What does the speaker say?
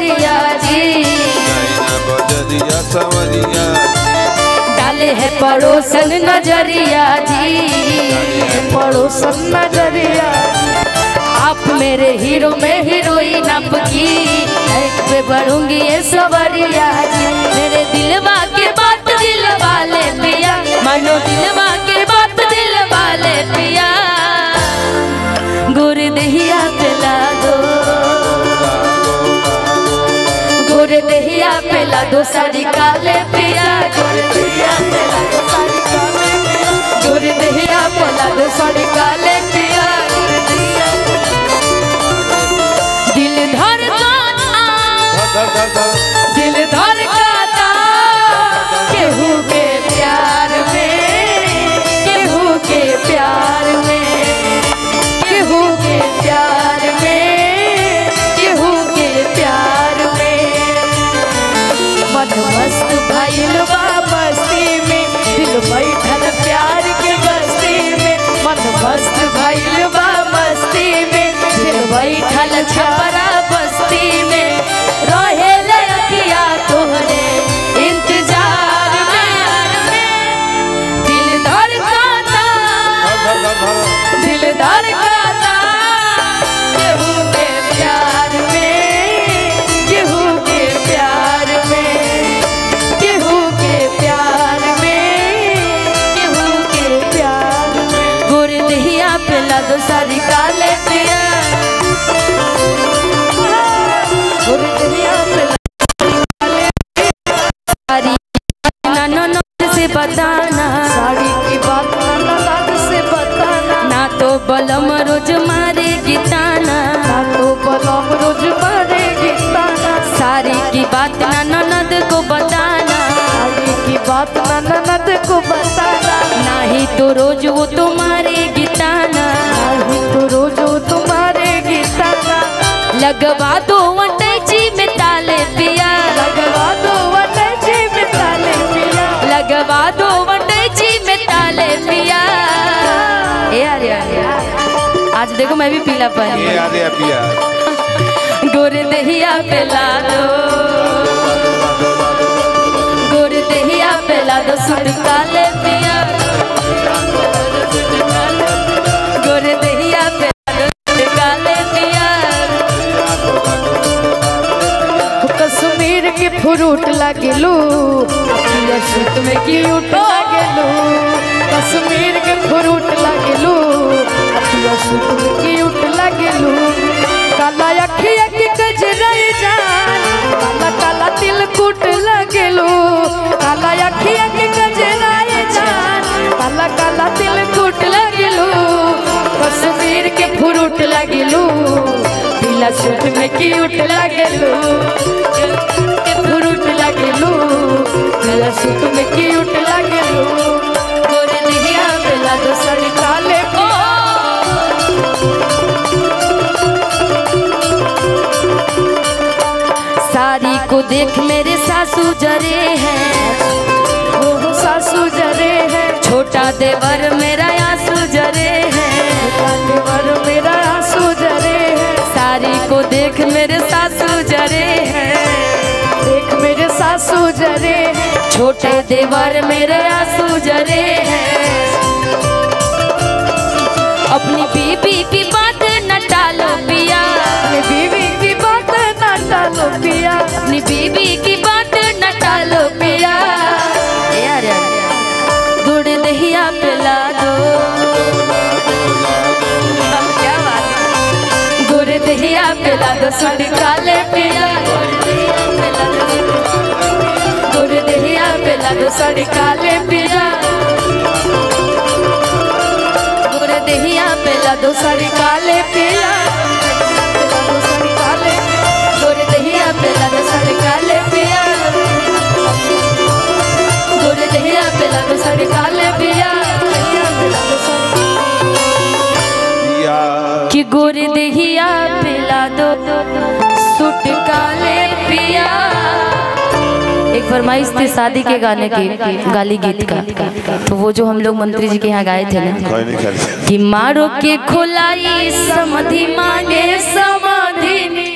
सवरिया जी, डाले है पड़ोसन नजरिया जी, पड़ोसन नजरिया। आप मेरे हीरो में हीरोइन आपकी, पे बढ़ूंगी ये सवरिया जी। मेरे दिलवा के बात दिल वाले पिया, मानो दिलवा के बात दिल वाले पिया। गोरे दहिया पिला दो, गोरे दहिया पिला दो साड़ी काले पिया, गोरे दहिया पिला दो साड़ी काले पिया, गोरे दहिया पिला दो साड़ी काले पिया। दिल धड़काता, दिल धड़काता केहू के प्यार में, केहू के प्यार में, केहू के प्यार में, केहू के प्यार में। मन मस्त भइल बा मस्ती में, दिल बैठल प्यार के बस्ती में। मन मस्त भइल बा मस्ती में, दिल बैठल छपरा बस्ती में। रहे ले अखिया तोहरे इंतजार में, दिल धड़काता, दिल धड़काता केहू के प्यार में, केहू के प्यार में, केहू के प्यार में, केहू के प्यार में। गोरे दहिया पिला दो साड़ी काले पिया, गोरे दहिया पिला साड़ी ननद से बताना, साड़ी की बात ननद से बताना। ना तो बलम रोज मारे गिताना, ना तो बलम रोज मारे गिताना। साड़ी की बात ननद को बताना, साड़ी की बात ननद को बताना। नहीं तो रोज वो तुम्हारे गिताना, नहीं तो रोज वो तुम्हारे गिताना। लगवा दो अटैची में ताले पिया, लगवा दो अटैची में ताले पिया, लगवा दो अटैची में ताले पिया। यार यार आज देखो मैं भी पीला पानी, ये याद है पिया। गोरे दहिया पिला दो, गोरे दहिया पिला दो सुट काले पिया, गोरे दहिया पिला दो सुट काले पिया। कश्मीर के फ्रूट लगेलू, अपनी सूट में क्यूट लगेलू। कश्मीर के फ्रूट लगेलू, अपनी सूट में क्यूट लगेलू। काला अखिया के गजराई जान, काला काला तिलकुट लगेलू। काला अखिया के गजराई जान, काला काला तिलकुट लगेलू। कश्मीर के फ्रूट लगेलू, पीला सूट में क्यूट लगेलू। के फ्रूट लगेलू, पीला सूट में क्यूट लगेलू। गोरे दहिया पिला दो साड़ी काले को, साड़ी को देख मेरे सासू जरे हैं, वो सासू जरे हैं। छोटा देवर मेरा आंसू जरे हैं, छोटा देवर मेरा आंसू जरे हैं। साड़ी को देख मेरे सासू जरे हैं, देख मेरे सासू जरे हैं। छोटे देवर मेरे आंसू जरे हैं। अपनी बीबी की बात न टालो पिया, अपनी बीबी की बात न टालो पिया, अपनी बीबी की बात न टालो पिया। यार गुड़ दहिया पिला दो, क्या बात है। गुड़ दहिया पिला दो सुट काले पिया, गुड़ दहिया पिला दो साड़ी काले पिया, गुड़ दहिया पिला दो साड़ी काले पिया, गुड़ दहिया पिला दो साड़ी काले पिया, गुड़ दहिया पिला दो साड़ी काले पिया। कि गुड़ दहिया पिला दो सुट काले पिया। एक फरमाइश थी शादी के गाने की, गाली गीत का, तो वो जो हम लोग मंत्री जी के यहाँ गाए थे ना कि मारो के खुलाई समाधि मांगे समाधि।